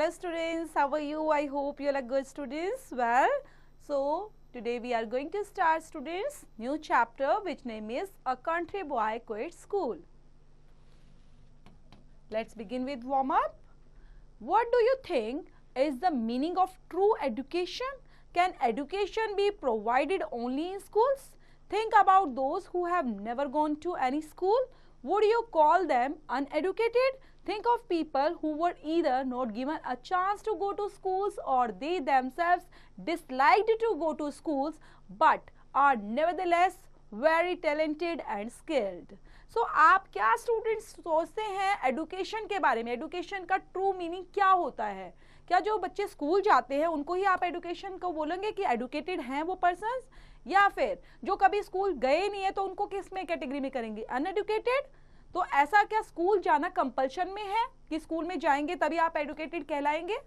Hello students, how are you? I hope you are good students. Well, so today we are going to start students new chapter which name is A Country Boy Quits School. Let's begin with warm up. What do you think is the meaning of true education? Can education be provided only in schools? Think about those who have never gone to any school. Would you call them uneducated? Think of people who were either not given a chance to go to schools or they themselves disliked to go to schools but are nevertheless very talented and skilled. So आप क्या students सोचते हैं education के बारे में? Education का true meaning क्या होता है? क्या जो बच्चे स्कूल जाते हैं उनको ही आप एडुकेशन को बोलेंगे कि एडुकेटेड हैं वो पर्सन्स, या फिर जो कभी स्कूल गए नहीं है तो उनको किस में कैटेगरी में करेंगे? अनएडुकेटेड? तो ऐसा क्या स्कूल जाना कंपल्शन में है कि स्कूल में जाएंगे तभी आप एडुकेटेड कहलाएंगे?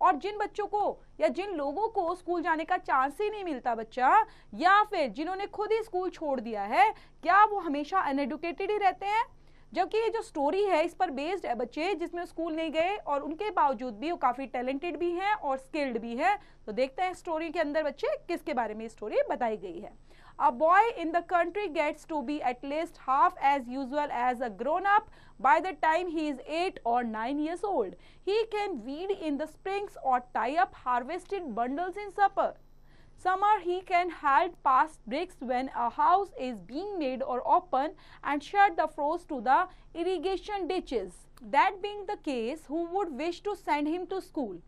और जिन बच्चों को या जिन लोगों को स्कूल जाने का चांस ही नहीं मिलता बच्चा, या फिर जिन्होंने खुद ही स्कूल छोड़ दिया है, क्या वो हमेशा अनएडुकेटेड ही रहते हैं? जबकि ये जो स्टोरी है इस पर बेस्ड है बच्चे जिसमें स्कूल नहीं गए और उनके बावजूद भी वो काफी टैलेंटेड भी हैं और स्किल्ड भी है। तो देखते हैं स्टोरी के अंदर बच्चे किसके बारे में स्टोरी बताई गई है। A boy in the country gets to be at least half as usual as a grown-up by the time he is 8 or 9 years old. He can weed in the springs or tie up harvested bundles in summer he can halt past bricks when a house is being made or open and shut the frost to the irrigation ditches. That being the case, who would wish to send him to school?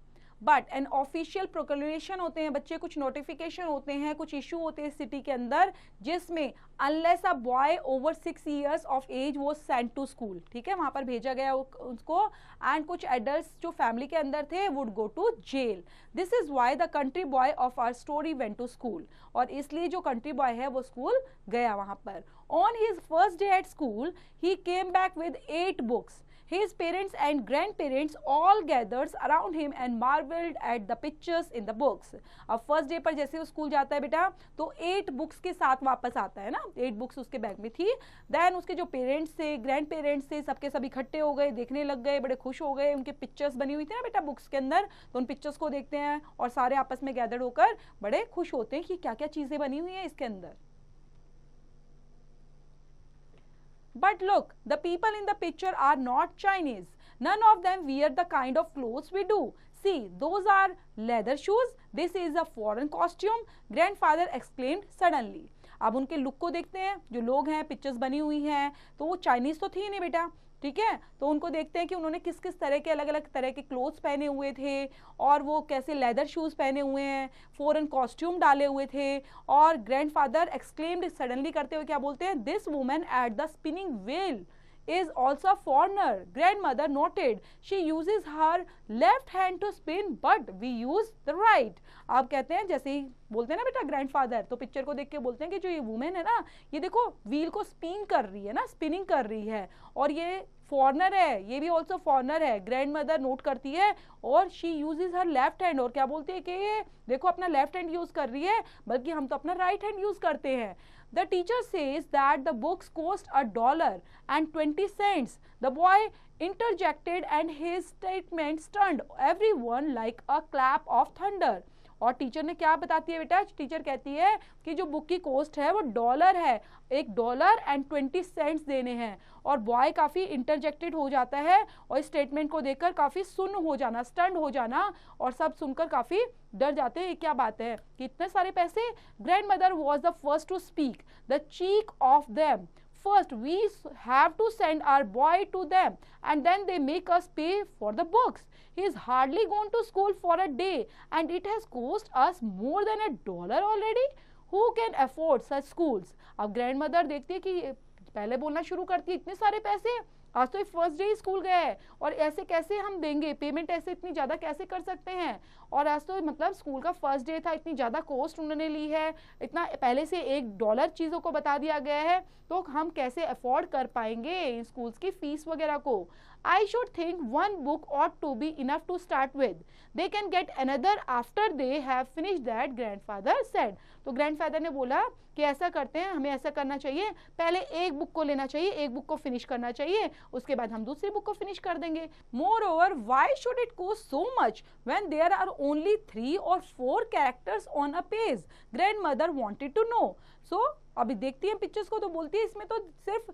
But an official proclamation होते हैं बच्चे, कुछ notification होते हैं, कुछ issue होते हैं city के अंदर जिसमें unless a boy over 6 years of age वो सेंट टू स्कूल, ठीक है, वहां पर भेजा गया उसको, एंड कुछ एडल्ट्स जो फैमिली के अंदर थे would go to jail. This is why the country boy of our story went to school. और इसलिए जो कंट्री बॉय है वो स्कूल गया वहां पर. On his first day at school he came back with 8 books. His parents and grandparents all gathered around him and marveled at the pictures in the books. अब first day पर जैसे वो school जाता है बेटा तो 8 बुक्स के साथ वापस आता है ना, 8 बुक्स उसके बैग में थी. देन उसके जो पेरेंट्स थे, ग्रैंड पेरेंट्स थे, सबके सब इकट्ठे हो गए, देखने लग गए, बड़े खुश हो गए. उनके पिक्चर्स बनी हुई थी ना बेटा बुक्स के अंदर, तो उन पिक्चर्स को देखते हैं और सारे आपस में गैदर्ड होकर बड़े खुश होते हैं कि क्या क्या चीजें बनी हुई हैं इसके अंदर. But look, the people in the picture are not Chinese. None of them wear the kind of clothes we do. See, those are leather shoes. This is a foreign costume. Grandfather exclaimed suddenly. अब उनके look को देखते हैं, जो लोग हैं, pictures बनी हुई हैं, तो वो चाइनीज तो थी नहीं बेटा, ठीक है. तो उनको देखते हैं कि उन्होंने किस किस तरह के अलग अलग तरह के क्लोथ्स पहने हुए थे और वो कैसे लेदर शूज पहने हुए हैं, फॉरेन कॉस्ट्यूम डाले हुए थे. और ग्रैंडफादर एक्सक्लेम्ड सडनली करते हुए क्या बोलते हैं? This woman at the spinning wheel is also a foreigner. Grandmother noted. She uses her left hand to spin, but we use the right. आप कहते हैं जैसे ही बोलते हैं ना बेटा ग्रैंडफादर, तो पिक्चर को देख के बोलते हैं कि जो ये वुमेन है ना, ये देखो व्हील को स्पिन कर रही है ना, स्पिनिंग कर रही है, और ये फॉरनर है, ये भी ऑल्सो फॉरनर है. ग्रैंड मदर नोट करती है और she uses her left hand, और क्या बोलती है कि ये देखो अपना लेफ्ट हैंड यूज कर रही है, बल्कि हम तो अपना राइट हैंड यूज करते हैं. The teacher says that the books cost $1.20. The boy interjected and his statement stunned everyone like a clap of thunder. और टीचर ने क्या बताती है बेटा? टीचर कहती है कि जो बुक की कॉस्ट है वो $1 है, $1.20 देने हैं. और बॉय काफ़ी इंटरजेक्टेड हो जाता है और इस स्टेटमेंट को देखकर काफ़ी सुन्न हो जाना, स्टंड हो जाना, और सब सुनकर काफ़ी डर जाते हैं. क्या बात है कि इतने सारे पैसे? Grandmother was the first to speak, the cheek of them. First, we have to send our boy to them, and then they make us pay for the books. He is hardly gone to school for a day, and it has cost us more than $1 already. Who can afford such schools? अब grandmother देखती है कि पहले बोलना शुरू करती है, इतने सारे पैसे, आज तो फर्स्ट डे स्कूल गया है और ऐसे कैसे हम देंगे पेमेंट, ऐसे इतनी ज़्यादा कैसे कर सकते हैं? और आज तो मतलब स्कूल का फर्स्ट डे था, इतनी ज़्यादा कॉस्ट उन्होंने ली है, इतना पहले से $1 चीज़ों को बता दिया गया है, तो हम कैसे अफोर्ड कर पाएंगे इन स्कूल्स की फीस वगैरह को? I should think one book ought to be enough to start with. They can get another after they have finished that, grandfather said. तो ग्रैंडफादर ने बोला कि ऐसा करते हैं, हमें ऐसा करना चाहिए, पहले एक बुक को लेना चाहिए, एक बुक को फिनिश करना चाहिए, उसके बाद हम दूसरी बुक को फिनिश कर देंगे. Moreover, why should it cost so much when there are only 3 or 4 characters on a page? Grandmother wanted to know. So अभी देखती है पिक्चर्स को तो बोलती है इसमें तो सिर्फ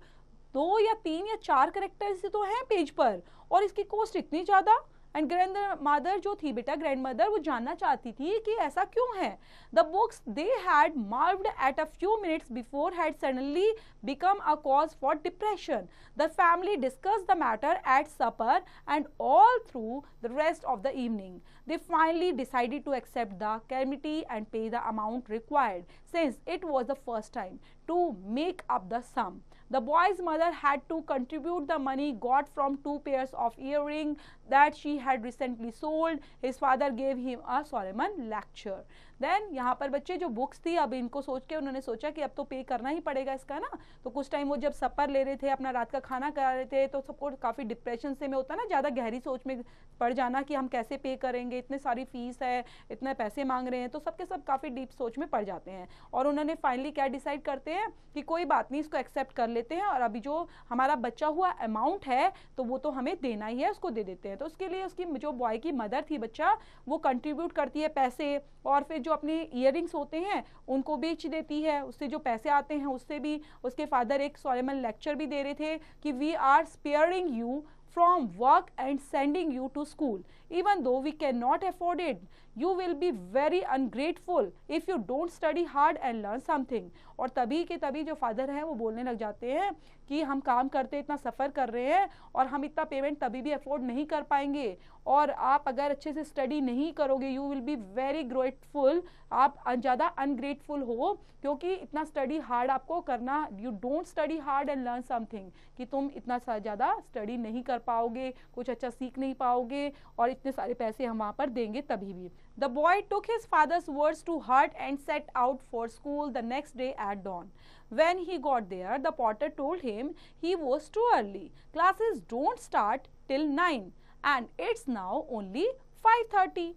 2 या 3 या 4 कैरेक्टर्स तो हैं पेज पर, और इसकी कॉस्ट इतनी ज्यादा. एंड ग्रैंड मदर जो थी बेटा, ग्रैंड मदर, वो जानना चाहती थी कि ऐसा क्यों है. The books they had marvelled at a few minutes before had suddenly become a cause for depression. The family discussed the matter at supper and all through the rest of the evening. They finally decided to accept the calamity and pay the amount required, since it was the first time to make up the sum. The boy's mother had to contribute the money got from 2 pairs of earrings that she had recently sold. His father gave him a solemn lecture. Then यहाँ पर बच्चे जो books थी, अब इनको सोच के उन्होंने सोचा कि अब तो पे करना ही पड़ेगा इसका ना. तो कुछ टाइम वो जब सपर ले रहे थे, अपना रात का खाना करा रहे थे, तो सबको काफ़ी डिप्रेशन से में होता है ना, ज़्यादा गहरी सोच में पड़ जाना कि हम कैसे पे करेंगे, इतने सारी फीस है, इतने पैसे मांग रहे हैं, तो सबके सब काफ़ी डीप सोच में पड़ जाते हैं. और उन्होंने फाइनली क्या डिसाइड करते हैं कि कोई बात नहीं, इसको एक्सेप्ट कर लेते हैं, और अभी जो हमारा बचा हुआ अमाउंट है तो वो तो हमें देना ही है, उसको दे देते हैं. तो उसके लिए उसकी जो बॉय की मदर थी बच्चा, वो कंट्रीब्यूट करती है पैसे, और फिर जो अपने ईयरिंग्स होते हैं उनको बेच देती है. उससे जो पैसे आते हैं उससे भी उसके फादर एक सोलेमन लेक्चर भी दे रहे थे कि we are sparing you from work and sending you to school. Even though we cannot afford it, you will be very ungrateful if you don't study hard and learn something. और तभी के तभी जो father हैं वो बोलने लग जाते हैं कि हम काम करते इतना सफ़र कर रहे हैं और हम इतना पेमेंट तभी भी अफोर्ड नहीं कर पाएंगे, और आप अगर अच्छे से स्टडी नहीं करोगे, you will be very grateful, आप ज़्यादा अनग्रेटफुल हो, क्योंकि इतना स्टडी हार्ड आपको करना, you don't study hard and learn something, कि तुम इतना ज़्यादा स्टडी नहीं कर पाओगे, कुछ अच्छा सीख नहीं पाओगे, और इतने सारे पैसे हम वहाँ पर देंगे तभी भी. The boy took his father's words to heart and set out for school the next day at dawn. When he got there, the porter told him he was too early. Classes don't start till 9 and it's now only 5:30.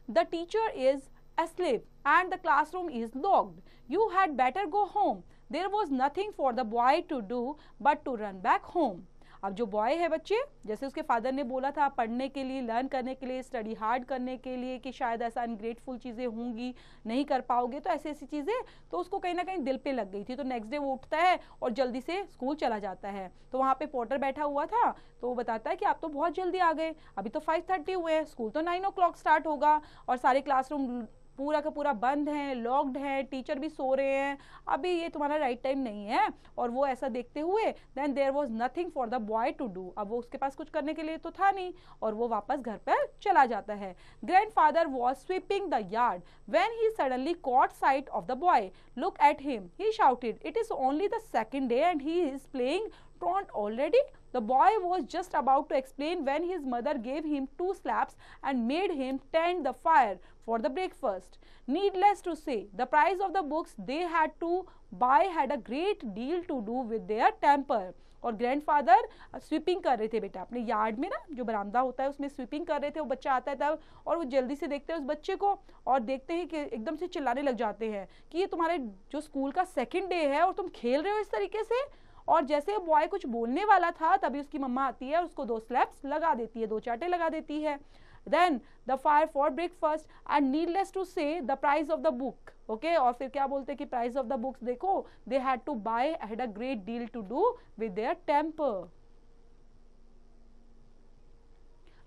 The teacher is asleep and the classroom is locked. You had better go home. There was nothing for the boy to do but to run back home. अब जो boy है बच्चे, जैसे उसके father ने बोला था पढ़ने के लिए, लर्न करने के लिए, स्टडी हार्ड करने के लिए, कि शायद ऐसा अनग्रेटफुल चीज़ें होंगी, नहीं कर पाओगे, तो ऐसी ऐसी चीज़ें, तो उसको कहीं ना कहीं दिल पे लग गई थी. तो नेक्स्ट डे वो उठता है और जल्दी से स्कूल चला जाता है. तो वहाँ पे पोर्टर बैठा हुआ था, तो वो बताता है कि आप तो बहुत जल्दी आ गए, अभी तो 5:30 हुए हैं, स्कूल तो 9 o'clock स्टार्ट होगा, और सारे क्लासरूम पूरा का पूरा बंद है, लॉक्ड है, टीचर भी सो रहे हैं, अभी ये तुम्हारा राइट टाइम नहीं है. और वो ऐसा देखते हुए, then there was nothing for the boy to do, अब वो उसके पास कुछ करने के लिए तो था नहीं, और वो वापस घर पर चला जाता है. Grandfather was sweeping the yard when he suddenly caught sight of the boy. Look at him, he shouted, it is only the second day and he is playing truant already. The boy was just about to explain when his mother gave him 2 slaps and made him tend the fire for the breakfast. Needless to say, the price of the books they had to buy had a great deal to do with their temper. और grandfather sweeping कर रहे थे बेटा अपने yard में ना, जो बरामदा होता है उसमें स्वीपिंग कर रहे थे. वो बच्चा आता है तब, और वो जल्दी से देखते हैं उस बच्चे को, और देखते हैं कि एकदम से चिल्लाने लग जाते हैं कि ये तुम्हारे जो स्कूल का सेकंड डे है और तुम खेल रहे हो इस तरीके से. और जैसे बॉय कुछ बोलने वाला था तभी उसकी मम्मा आती है और उसको 2 स्लैप्स लगा देती है, 2 चाटे लगा देती है. Then the fire for breakfast and needless to say the price of the book. Okay, और फिर क्या बोलते हैं कि प्राइस ऑफ द बुक्स देखो, they had to by, had a great deal to do with their temper.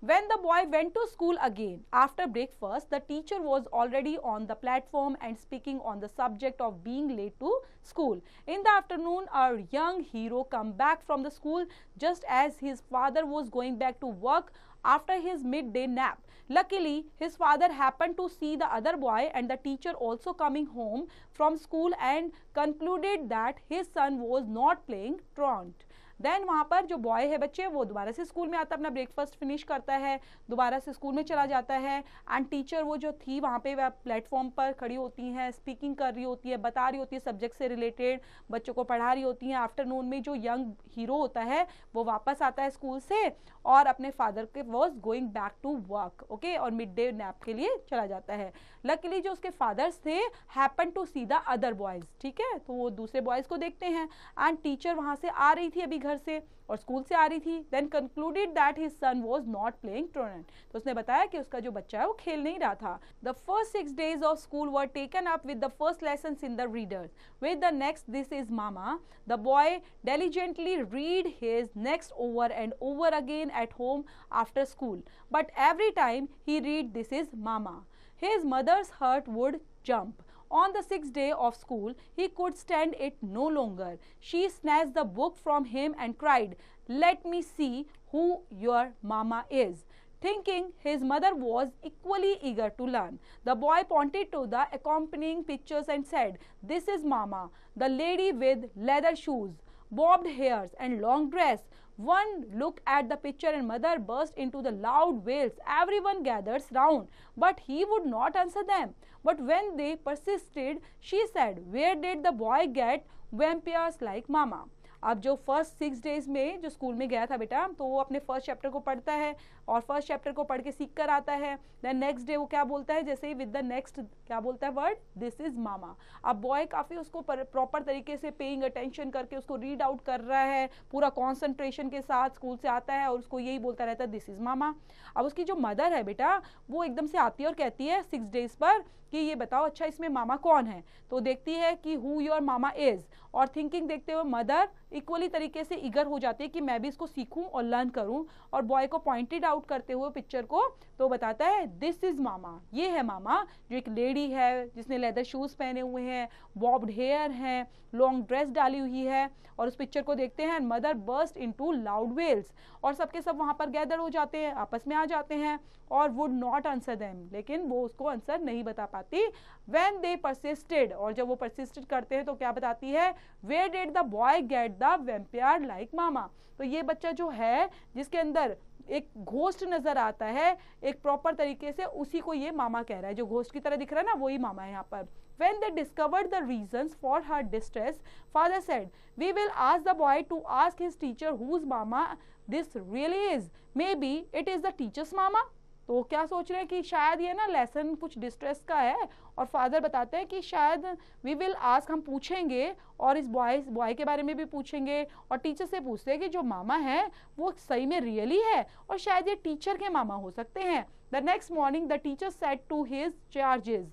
When the boy went to school again after breakfast, the teacher was already on the platform and speaking on the subject of being late to school. In the afternoon, our young hero come back from the school just as his father was going back to work after his midday nap. Luckily, his father happened to see the other boy and the teacher also coming home from school and concluded that his son was not playing truant. Then वहाँ पर जो boy है बच्चे वो दोबारा से school में आता है, अपना ब्रेकफास्ट फिनिश करता है, दोबारा से स्कूल में चला जाता है। एंड टीचर वो जो थी वहाँ पे वह प्लेटफॉर्म पर खड़ी होती हैं, स्पीकिंग कर रही होती है, बता रही होती है सब्जेक्ट से रिलेटेड, बच्चों को पढ़ा रही होती हैं। आफ्टरनून में जो यंग हीरो होता है वो वापस आता है स्कूल से और अपने फादर के was going back to work, okay, और मिड डे नैप के लिए चला जाता है। लकीली जो उसके फादर्स थे happen to see the other boys, ठीक है, तो वो दूसरे बॉयज को देखते हैं। एंड टीचर वहां से आ रही थी अभी घर से और स्कूल से आ रही थी। Then concluded that his son was not playing truant, तो उसने बताया कि उसका जो बच्चा है वो खेल नहीं रहा था। The first 6 days of school were taken up with the first lessons in the readers with the next this is mama. The boy diligently read his next over and over again at home after school, but every time he read this is mama, his mother's heart would jump. On the 6th day of school, he could stand it no longer. She snatched the book from him and cried, "Let me see who your mama is." Thinking his mother was equally eager to learn, the boy pointed to the accompanying pictures and said, "This is mama, the lady with leather shoes, bobbed hairs and long dress." One look at the picture and mother burst into the loud wails. Everyone gathers round, but he would not answer them. But when they persisted, she said, "Where did the boy get vampires like mama?" अब जो first 6 days में जो school में गया था बेटा, तो वो अपने फर्स्ट चैप्टर को पढ़ता है और फर्स्ट चैप्टर को पढ़ के सीख कर आता है। देन नेक्स्ट डे वो क्या बोलता है, जैसे ही विद द नेक्स्ट क्या बोलता है वर्ड, दिस इज मामा। अब बॉय काफ़ी उसको प्रॉपर तरीके से पेइंग अटेंशन करके उसको रीड आउट कर रहा है, पूरा कॉन्सेंट्रेशन के साथ स्कूल से आता है और उसको यही बोलता रहता है, दिस इज मामा। अब उसकी जो मदर है बेटा वो एकदम से आती है और कहती है 6 days पर कि ये बताओ अच्छा इसमें मामा कौन है, तो देखती है कि हु योर मामा इज, और थिंकिंग देखते हुए मदर इक्वली तरीके से ईगर हो जाती है कि मैं भी इसको सीखूं और लर्न करूं, और बॉय को पॉइंटेड आउट करते हुए पिक्चर को तो बताता है दिस इज मामा, ये है मामा, जो एक लेडी है जिसने लेदर शूज पहने हुए हैं, बॉब्ड हेयर है, लॉन्ग ड्रेस डाली हुई है। और उस पिक्चर को देखते हैं mother burst into loud wails, और सबके सब वहां पर गैदर हो जाते हैं, आपस में आ जाते हैं और वुड नॉट आंसर देम, लेकिन वो उसको आंसर नहीं बता पाती। व्हेन दे परसिस्टेड, और जब वो परसिस्टेड करते हैं तो क्या बताती है, where did the boy get the vampire like mama, तो ये बच्चा जो है जिसके अंदर एक घोस्ट नजर आता है एक प्रॉपर तरीके से, उसी को ये मामा कह रहा है, जो घोस्ट की तरह दिख रहा है ना वही मामा है यहाँ पर। When they discovered the reasons for her distress, father said, "We will ask the boy to ask his teacher whose mama this really is. Maybe it is the teacher's mama." तो क्या सोच रहे हैं कि शायद ये ना लेसन कुछ डिस्ट्रेस का है, और फादर बताते हैं कि शायद वी विल आस्क, हम पूछेंगे और इस बॉय के बारे में भी पूछेंगे और टीचर से पूछते हैं कि जो मामा है वो सही में रियली है और शायद ये टीचर के मामा हो सकते हैं। The next morning the teacher said to his charges,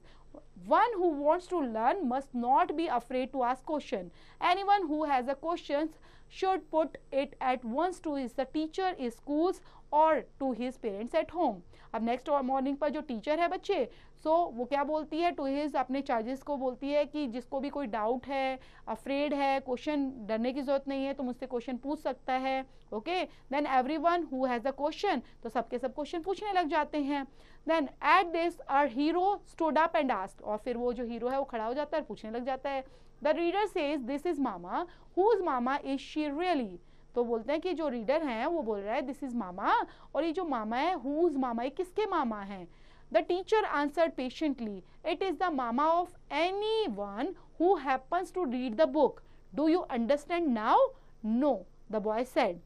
one who wants to learn must not be afraid to ask question. Anyone who has a question should put it at once to his the teacher is schools or to his parents at home. अब next morning पर जो teacher है बच्चे, वो क्या बोलती है, to his अपने चार्जेस को बोलती है कि जिसको भी कोई डाउट है, अफ्रेड है, क्वेश्चन डरने की जरूरत नहीं है, तो मुझसे क्वेश्चन पूछ सकता है, okay. Then everyone who has a question, तो सबके सब क्वेश्चन पूछने लग जाते हैं। Then at this our hero stood up and asked, और फिर वो जो हीरो है वो खड़ा हो जाता है और पूछने लग जाता है, the reader says this is mama, whose mama is she really, तो बोलते हैं कि जो रीडर हैं वो बोल रहा है दिस इज मामा, और ये जो मामा है हुज मामा, ये किसके मामा है। The teacher answered patiently, it is the mama of anyone who happens to read the book, do you understand now? No, the boy said.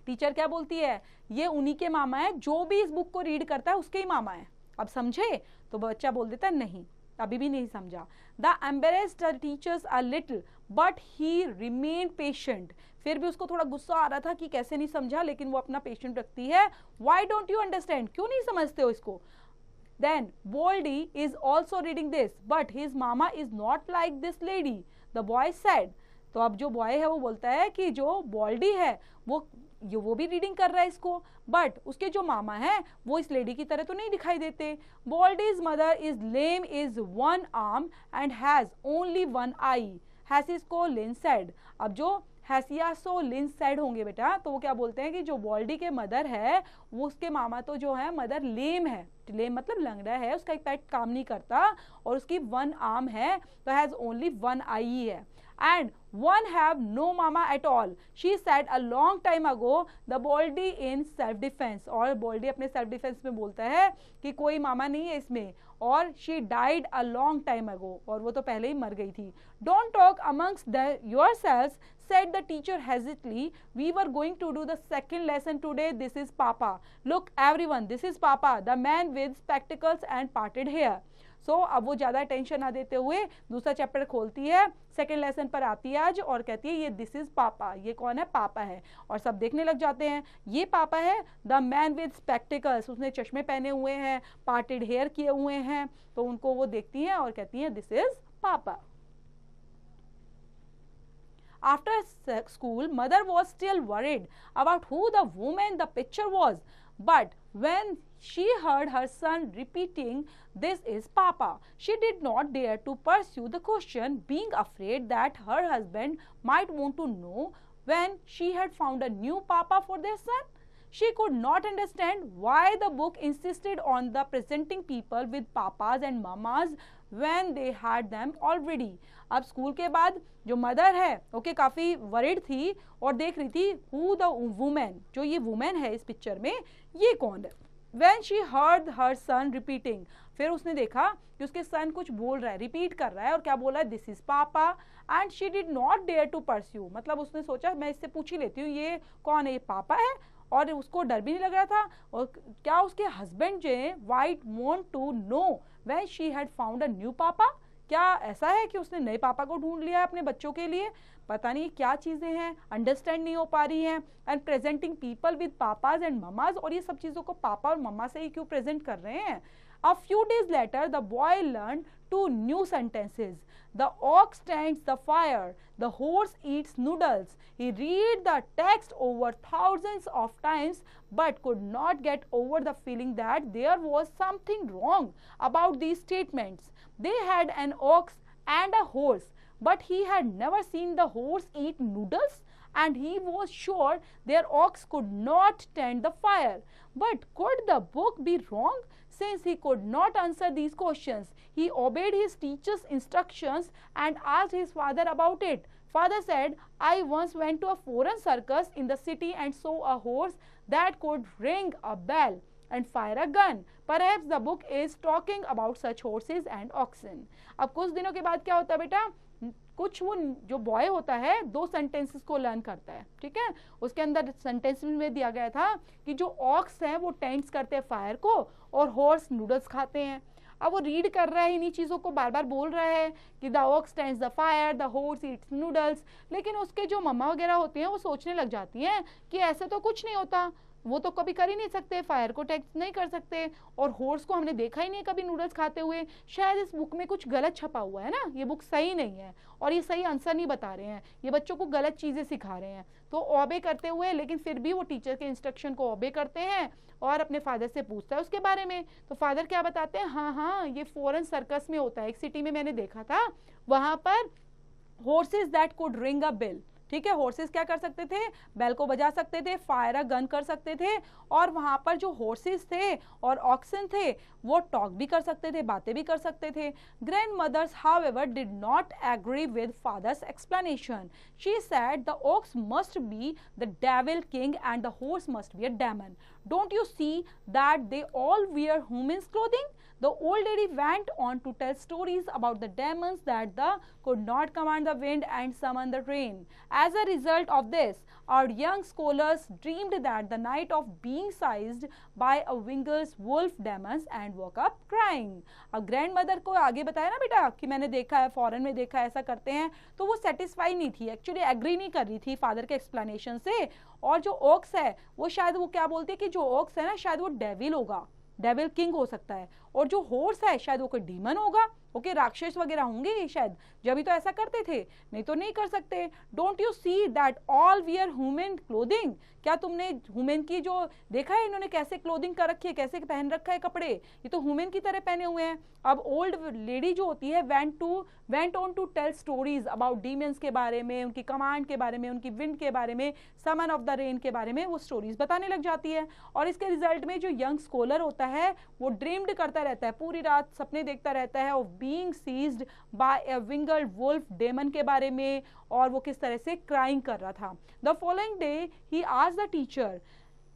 Teacher क्या बोलती है, ये उन्हीं के मामा है, जो भी इस बुक को रीड करता है उसके ही मामा है। अब समझे? तो बच्चा बोल देता है नहीं, अभी भी नहीं समझा। The embarrassed teachers a little but he remain patient, फिर भी उसको थोड़ा गुस्सा आ रहा था कि कैसे नहीं समझा, लेकिन वो अपना पेशेंट रखती है। व्हाई डोंट यू अंडरस्टैंड, क्यों नहीं समझते हो इसको? Then Baldy is also reading this, but his mama is not like this lady, the boy said. तो अब जो बॉय है वो बोलता है कि जो बॉल्डी है वो भी रीडिंग कर रहा है इसको, बट उसके जो मामा है वो इस लेडी की तरह तो नहीं दिखाई देते। Baldy's mother is lame, is one arm and has only one eye, हैसिस्को लिन सेड। अब जो हैसियासो लिन सेड होंगे बेटा, तो वो क्या बोलते हैं कि जो बॉल्डी के मदर है वो उसके मामा तो जो है मदर लेम है, lame मतलब लंगड़ा है, उसका एक पैर काम नहीं करता और उसकी one arm है तो has only one eye ही है. And one have no mama at all. She said a long time ago the Boldy in self defense. और Boldy अपने self defense में बोलता है कि कोई मामा नहीं है इसमें, और she died a long time ago, और वो तो पहले ही मर गई थी. Don't talk amongst yourselves, said the teacher hesitantly. We were going to do the second lesson today. This is Papa. Look everyone, this is Papa, the man with spectacles and parted hair. सो अब वो ज़्यादा tension ना देते हुए दूसरा chapter खोलती है, second lesson पर आती है आज और कहती है ये दिस इज पापा, ये कौन है, पापा है. और सब देखने लग जाते हैं, ये पापा है, द मैन विद स्पेक्टिकल्स, उसने चश्मे पहने हुए हैं, पार्टेड हेयर किए हुए हैं, तो उनको वो देखती हैं और कहती हैं दिस इज पापा. After school, mother was still worried about who the woman the picture was. But when she heard her son repeating, "This is Papa," she did not dare to pursue the question, being afraid that her husband might want to know when she had found a new Papa for their son. She could not understand why the book insisted on the presenting people with papas and mamas when they had them already. अब school के बाद जो mother है okay काफ़ी worried थी और देख रही थी हु द वुमेन, जो ये वुमेन है इस पिक्चर में ये कौन है. When she heard her son repeating, फिर उसने देखा कि उसके सन कुछ बोल रहा है, रिपीट कर रहा है, और क्या बोला है, this is papa. And she did not dare to pursue, मतलब उसने सोचा मैं इससे पूछ ही लेती हूँ ये कौन है, ये पापा है. और उसको डर भी नहीं लग रहा था. और क्या उसके हस्बैंड जो है वाइट want to know when she had found a new papa, क्या ऐसा है कि उसने नए पापा को ढूंढ लिया है अपने बच्चों के लिए. पता नहीं क्या चीज़ें हैं, अंडरस्टैंड नहीं हो पा रही हैं. And presenting people with papa's and mama's, और ये सब चीज़ों को पापा और मम्मा से ही क्यों प्रेजेंट कर रहे हैं. A few days later, the boy learned 2 new sentences. The ox tends the fire. The horse eats noodles. He read the text over thousands of times but could not get over the feeling that there was something wrong about these statements. They had an ox and a horse, but he had never seen the horse eat noodles, and he was sure their ox could not tend the fire. But could the book be wrong? Since he could not answer these questions, he obeyed his teacher's instructions and asked his father about it. Father said, I once went to a foreign circus in the city and saw a horse that could ring a bell and fire a gun. Perhaps the book is talking about such horses and oxen. अब कुछ दिनों के बाद क्या होता है बेटा, कुछ वो जो बॉय होता है 2 सेंटेंसेस को लर्न करता है. ठीक है, उसके अंदर सेंटेंस में दिया गया था कि जो ऑक्स हैं वो टेंट्स करते हैं फायर को और हॉर्स नूडल्स खाते हैं. अब वो रीड कर रहा है, इन्हीं चीज़ों को बार बार बोल रहा है कि the ox tents the fire, the horse Yeats noodles. लेकिन उसके जो मम्मा वगैरह होती हैं वो सोचने लग जाती हैं कि ऐसे तो कुछ नहीं होता, वो तो कभी कर ही नहीं सकते, फायर को टेक्स्ट नहीं कर सकते, और हॉर्स को हमने देखा ही नहीं कभी नूडल्स खाते हुए. शायद इस बुक में कुछ गलत छपा हुआ है ना, ये बुक सही नहीं है और ये सही आंसर नहीं बता रहे हैं, ये बच्चों को गलत चीज़ें सिखा रहे हैं. तो ओबे करते हुए, लेकिन फिर भी वो टीचर के इंस्ट्रक्शन को ओबे करते हैं और अपने फादर से पूछता है उसके बारे में. तो फादर क्या बताते हैं, हाँ ये फॉरेन सर्कस में होता है, एक सिटी में मैंने देखा था, वहाँ पर horses that could ring a bell. ठीक है, हॉर्सेस क्या कर सकते थे, बेल को बजा सकते थे, फायर अ गन कर सकते थे, और वहाँ पर जो हॉर्सेस थे और ऑक्सन थे वो टॉक भी कर सकते थे, बातें भी कर सकते थे. Grandmother's however did not agree with father's explanation. She said the ox must be the devil king and the horse must be a demon. Don't you see that they all wear humans clothing? The old lady went on to tell stories about the demons that could not command the wind and summon the rain. As a result of this, our young scholars dreamed that the night of being seized by a winged wolf demons and woke up crying. अब grand mother को आगे बताया ना बेटा कि मैंने देखा है, फॉरेन में देखा है, ऐसा करते हैं, तो वो सेटिस्फाई नहीं थी, एक्चुअली एग्री नहीं कर रही थी फादर के एक्सप्लेनेशन से. और जो ओक्स है वो शायद वो क्या बोलती है कि जो ओक्स है ना शायद वो डेविल होगा, डेविल किंग हो सकता है, और जो हॉर्स है शायद वो कोई डीमन होगा. ओके, राक्षस वगैरह होंगे ये शायद, जब भी तो ऐसा करते थे, नहीं तो नहीं कर सकते। Don't you see that all wear human clothing, क्या तुमने ह्यूमन की जो देखा है, इन्होंने कैसे क्लोथिंग कर रखी है, कैसे पहन रखा है कपड़े, ये तो ह्यूमन की तरह पहने हुए हैं। अब ओल्ड लेडी जो होती है went on to tell stories about demons के बारे में, उनकी कमांड के बारे में, उनकी विंड के बारे में, समन ऑफ द रेन के बारे में वो स्टोरीज बताने लग जाती है। और इसके रिजल्ट में जो यंग स्कॉलर होता है वो ड्रीम्ड करता रहता है, पूरी रात सपने देखता रहता है, of being seized by a winged wolf, demon के बारे में, और वो किस तरह से क्राइंग कर रहा था। The following day he asked the teacher,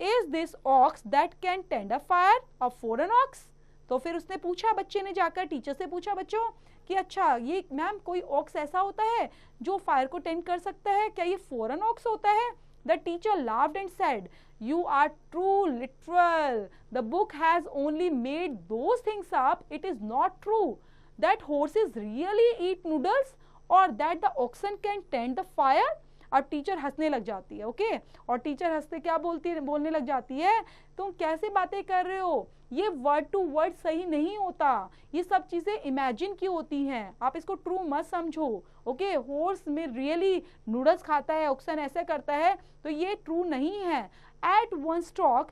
is this ox that can tend a fire, a foreign ox? तो फिर उसने पूछा, बच्चे ने जाकर टीचर से पूछा बच्चों कि अच्छा ये मैम कोई ऑक्स ऐसा होता है जो फायर को टेंड कर सकता है, क्या ये फॉरेन ऑक्स होता है? The teacher laughed and said, you are too literal. The book has only made those things up. It is not true that horses really eat noodles or that the oxen can tend the fire. अब teacher हंसने लग जाती है, okay, और teacher हंसते क्या बोलने लग जाती है, तुम कैसे बातें कर रहे हो, ये वर्ड टू वर्ड सही नहीं होता, ये सब चीजें इमेजिन की होती हैं, आप इसको ट्रू मत समझो। ओके, हॉर्स में रियली नूडल्स खाता है, ऑक्सन ऐसे करता है, तो ये ट्रू नहीं है। At one stroke,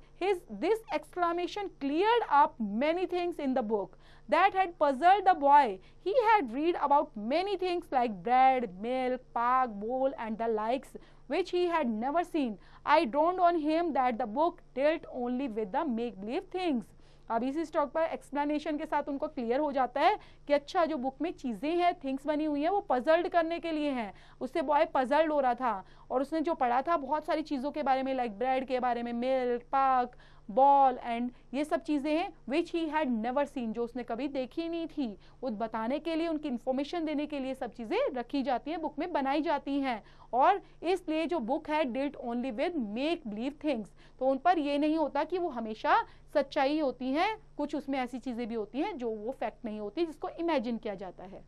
this exclamation cleared up many things in the book that had puzzled the boy. He had read about many things like bread, milk, park, bowl, and the likes, which he had never seen. I dawned on him that the book dealt only with the make-believe things. अब इसी stock पर explanation के साथ उनको clear हो जाता है कि अच्छा जो बुक में चीज़ें हैं, थिंग्स बनी हुई हैं, वो पजल्ड करने के लिए हैं। उससे बॉय पजल्ड हो रहा था और उसने जो पढ़ा था बहुत सारी चीज़ों के बारे में, लाइक ब्रेड के बारे में, मिल्क, पाक, बॉल एंड ये सब चीज़ें हैं विच ही हैड नेवर सीन, जो उसने कभी देखी नहीं थी। वो बताने के लिए, उनकी इन्फॉर्मेशन देने के लिए सब चीज़ें रखी जाती हैं, बुक में बनाई जाती हैं। और इसलिए जो बुक है dealt only with make believe things, तो उन पर ये नहीं होता कि वो हमेशा सच्चाई होती हैं, कुछ उसमें ऐसी चीज़ें भी होती हैं जो वो फैक्ट नहीं होती, जिसको इमेजिन किया जाता है।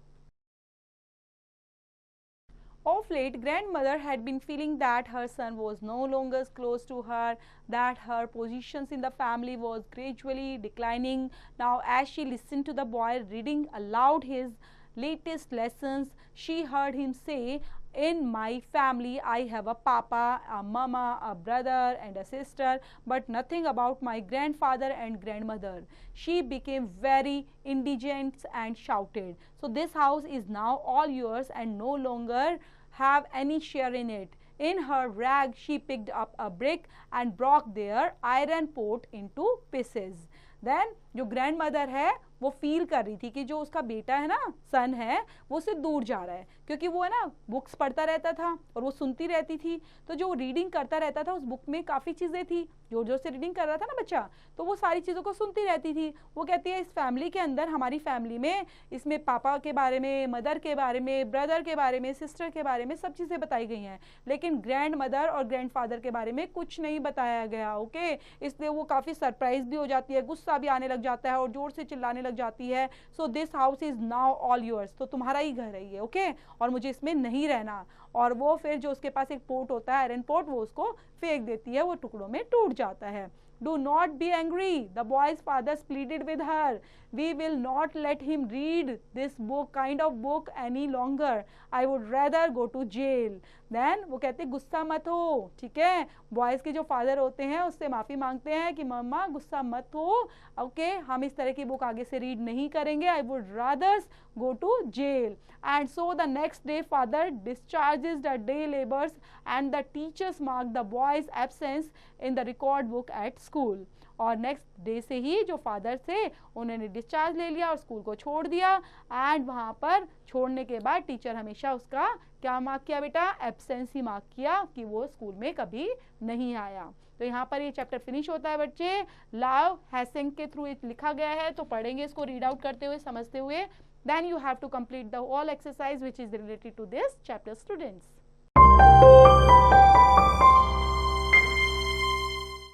Of late, grandmother had been feeling that her son was no longer close to her, that her positions in the family was gradually declining. Now, as she listened to the boy reading aloud his latest lessons, she heard him say, in my family, I have a papa, a mama, a brother and a sister, but nothing about my grandfather and grandmother. She became very indignant and shouted, so this house is now all yours and no longer have any share in it. In her rage, she picked up a brick and broke their iron pot into pieces. Then जो grandmother है वो feel कर रही थी कि जो उसका बेटा है ना, सन है, वो उससे दूर जा रहा है, क्योंकि वो है ना बुक्स पढ़ता रहता था और वो सुनती रहती थी, तो जो रीडिंग करता रहता था उस बुक में काफ़ी चीज़ें थी, जोर जोर से रीडिंग कर रहा था ना बच्चा, तो वो सारी चीज़ों को सुनती रहती थी। वो कहती है इस फैमिली के अंदर, हमारी फैमिली में, इसमें पापा के बारे में, मदर के बारे में, ब्रदर के बारे में, सिस्टर के बारे में सब चीज़ें बताई गई हैं, लेकिन ग्रैंड मदर और ग्रैंड फादर के बारे में कुछ नहीं बताया गया। ओके, इसलिए वो काफ़ी सरप्राइज भी हो जाती है, गुस्सा भी आने लग जाता है और जोर से चिल्लाने लग जाती है, so this house is now all yours, तो तुम्हारा ही घर है ये, ओके, और मुझे इसमें नहीं रहना। और वो फिर जो उसके पास एक पोट होता है, आयरन पोट, वो उसको फेंक देती है, वो टुकड़ों में टूट जाता है। Do not be angry, the boy's father pleaded with her. We will not let him read this book, kind of book any longer. I would rather go to jail. Then वो कहते गुस्सा मत हो, ठीक है, बॉयज़ के जो father होते हैं उससे माफ़ी मांगते हैं कि मम्मा गुस्सा मत हो, ओके, हम इस तरह की बुक आगे से रीड नहीं करेंगे, I would rather go to jail. And so the next day father discharges the day labors and the teachers mark the boy's absence in the record book at school. और next day से ही जो father थे उन्होंने discharge ले लिया और school को छोड़ दिया, एंड वहाँ पर छोड़ने के बाद टीचर हमेशा उसका क्या मार्क किया बेटा, एब्सेंस ही मार्क किया कि वो स्कूल में कभी नहीं आया। तो यहाँ पर ये चैप्टर फिनिश होता है बच्चे, लाव हैसेंग के थ्रू लिखा गया है, तो पढ़ेंगे इसको रीड आउट करते हुए, समझते हुए, then you have to complete the whole exercise which is related to this chapter, students.